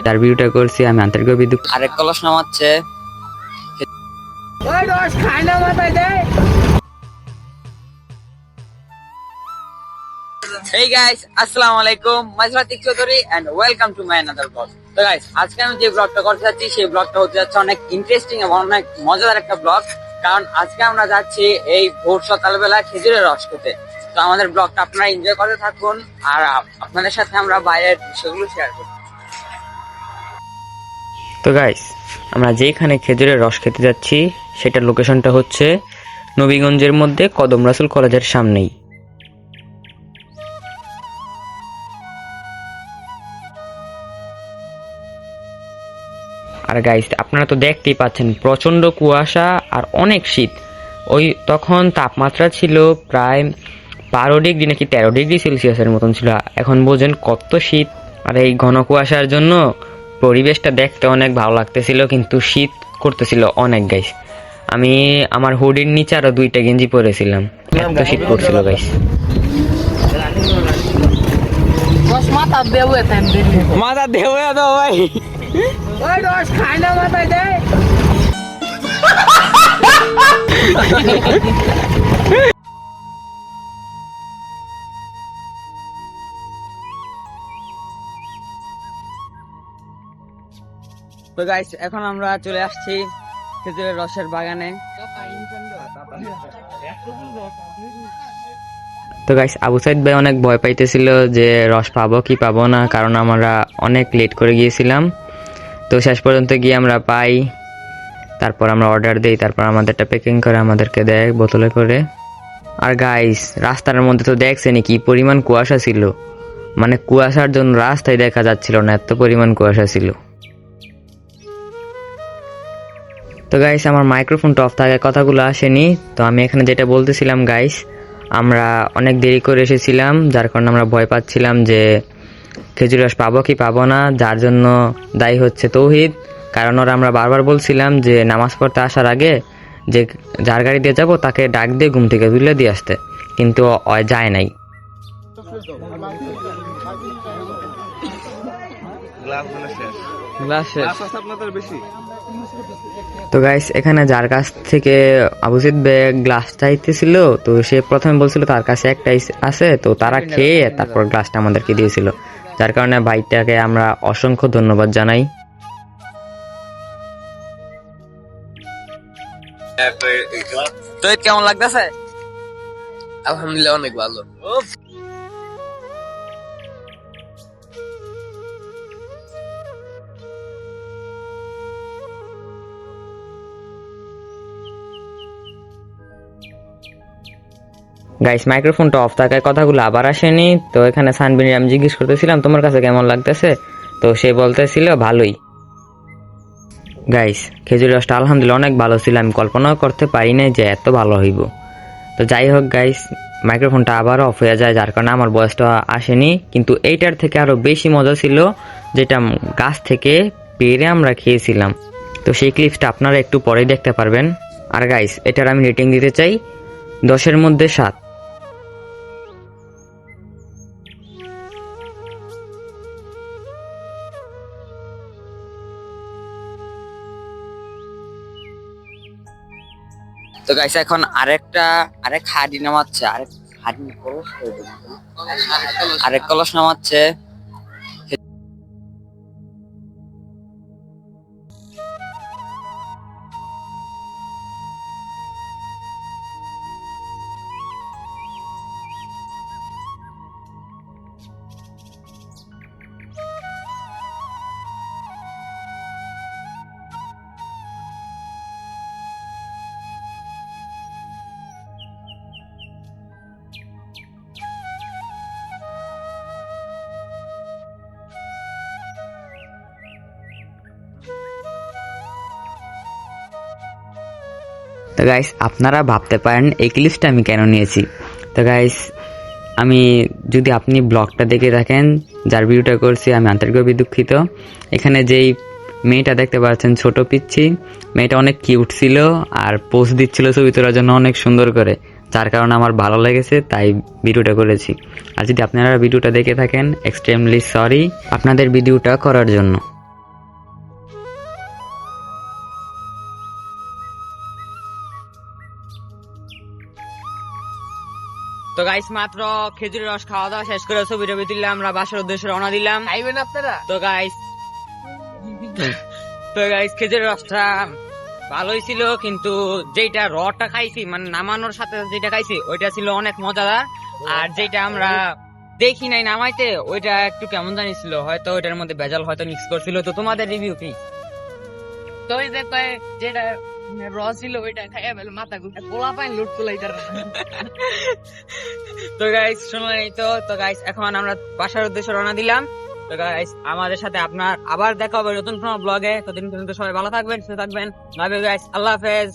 তার ভিডিওটা করছি আমি আন্তরিকভাবে দুঃখিত। আরেক কলস নামাচ্ছে। Hey guys, আসসালামু আলাইকুম, Majratik Chowdhury and welcome to my another vlog. তো গাইস, আজকে আমি যে ব্লগটা করতে যাচ্ছি সেই ব্লগটা হতে যাচ্ছে অনেক ইন্টারেস্টিং এবং অনেক মজাদার একটা ব্লগ। কারণ আজকে আমরা যাচ্ছি এই ভোর সকালবেলা খেজুরের রস খেতে। তো আমাদের ব্লগটা আপনারা এনজয় করতে থাকুন আর আপনাদের সাথে আমরা বাইরের দৃশ্যগুলো শেয়ার করব। তো গাইস, আমরা যেখানে খেজুরের রস খেতে যাচ্ছি সেটার লোকেশনটা হচ্ছে নবীগঞ্জের মধ্যে কদম রাসুল কলেজের সামনেই। আর গাইস, আপনারা তো দেখতেই পাচ্ছেন প্রচন্ড কুয়াশা আর অনেক শীত। তখন তাপমাত্রা ছিল প্রায় 12 ডিগ্রি নাকি 13 ডিগ্রি সেলসিয়াসের মতন ছিল। এখন বোঝেন কত শীত। আর এই ঘন কুয়াশার জন্য পরিবেশটা দেখতে অনেক ভালো লাগতেছিল, কিন্তু শীত করতেছিল অনেক গাইস। আমি আমার হুডির নিচে আরো 2টা গেঞ্জি পরেছিলাম, এত শীত করছিল গাইস। মাথা দেবে তো ভাই, তো গাইস এখন আমরা চলে আসছি খেজুরের রসের বাগানে। তো গাইস, আবু সাইদ ভাই অনেক ভয় পাইতেছিল যে রস পাবো কি পাবো না, কারণ আমরা অনেক লেট করে গিয়েছিলাম। তো শেষ পর্যন্ত গিয়ে আমরা পাই, তারপর আমরা অর্ডার দিই, তারপর আমাদেরটা প্যাকিং করে আমাদেরকে দেয় বোতলে করে। আর গাইস, রাস্তার মধ্যে তো দেখছেনই কি পরিমাণ কুয়াশা ছিল, মানে কুয়াশার জন্য রাস্তায় দেখা যাচ্ছিল না, এত পরিমাণ কুয়াশা ছিল। তো গাইস, আমার মাইক্রোফোনটা অফ থাকায় কথাগুলো আসেনি। তো আমি এখানে যেটা বলতেছিলাম গাইস, আমরা অনেক দেরি করে এসেছিলাম, যার কারণে আমরা ভয় পাচ্ছিলাম যে খেজুর রস পাবো কি পাবো না, যার জন্য দায়ী হচ্ছে তৌহিদ। কারণ ওরা আমরা বারবার বলছিলাম যে নামাজ পড়তে আসার আগে যে যার গাড়ি দিয়ে যাবো তাকে ডাক দিয়ে ঘুম থেকে তুলে দিয়ে আসতে, কিন্তু যায় নাই। তো গাইস, এখানে যার কাছ থেকে আবু সাইদ ভাই গ্লাস চাইতেছিল, তো সে প্রথমে বলছিল তার কাছে একটাই আছে, তো তারা খেয়ে তারপর গ্লাসটা আমাদেরকে দিয়েছিল, যার কারণে ভাইটাকে আমরা অসংখ্য ধন্যবাদ জানাই। তো কেমন লাগতেছে? আলহামদুলিল্লাহ অনেক ভালো। গাইস, মাইক্রোফোনটা অফ থাকায় কথাগুলো আবার আসেনি। তো এখানে সানবিন আমি জিজ্ঞেস করতেছিলাম তোমার কাছে কেমন লাগতেছে, তো সে বলতেছিল ভালোই। গাইস, খেজুর রসটা আলহামদুলিল্লাহ অনেক ভালো ছিল, আমি কল্পনাও করতে পারি নাই যে এত ভালো হইব। তো যাই হোক গাইস, মাইক্রোফোনটা আবার অফ হয়ে যায়, যার কারণে আমার বয়সটা আসেনি। কিন্তু এইটার থেকে আরো বেশি মজা ছিল যেটা গাছ থেকে পেরে আমরা খেয়েছিলাম। তো সেই ক্লিপটা আপনারা একটু পরেই দেখতে পারবেন। আর গাইস, এটার আমি রেটিং দিতে চাই 10-এর মধ্যে 7। তো গাইস, এখন আরেক হাড়ি নামাচ্ছে, আরেক কলস নামাচ্ছে। তো গাইস, আপনারা ভাবতে পারেন এই ক্লিপটা আমি কেন নিয়েছি। তো গাইস, যদি আপনি ব্লগটা দেখে থাকেন যার ভিডিওটা করছি, আমি আন্তরিকভাবে দুঃখিত। এখানে যেই মেয়েটা দেখতে পাচ্ছেন ছোট পিচ্ছি, মেয়েটা অনেক কিউট ছিল আর পোজ দিচ্ছিল ছবি তোলার জন্য অনেক সুন্দর করে, যার কারণে আমার ভালো লেগেছে, তাই ভিডিওটা করেছি। আর যদি আপনারা ভিডিওটা দেখে থাকেন, এক্সট্রিমলি সরি আপনাদের ভিডিওটা করার জন্য। তো গাইস মাত্র খেজুরের রস খাওয়া দাওয়া শেষ করে ছবি টবি তুললাম, আমরা বাসার উদ্দেশ্যে রওনা দিলাম। খাইবেন আপনারা? তো গাইস খেজুরের রসটা ভালোই ছিল, কিন্তু যেটা রটা খাইছি মানে নামানোর সাথে যেটা খাইছি ওইটা ছিল অনেক মজাদার। আর যেটা আমরা দেখি নাই নামাইতে ওইটা একটু কেমন জানি ছিল, হয়তো ওইটার মধ্যে ভেজাল হয়তো মিক্স করছিল। তো তোমাদের রিভিউ কি? তো ওই যে কয় যেটা রস ছিল ওইটা খাইয়া ফেলে মাথা ঘুরে পোলা পাইন লুট তুলাইতার। তো গাইস শুনলেন তো। তো গাইস এখন আমরা বাসার উদ্দেশ্যে রওনা দিলাম। তো গাইস আমাদের সাথে আপনার আবার দেখা হবে নতুন কোনো ব্লগে। ততদিন পর্যন্ত সবাই ভালো থাকবেন, সুস্থ থাকবেন। লাভ ইউ গাইস, আল্লাহ হাফেজ।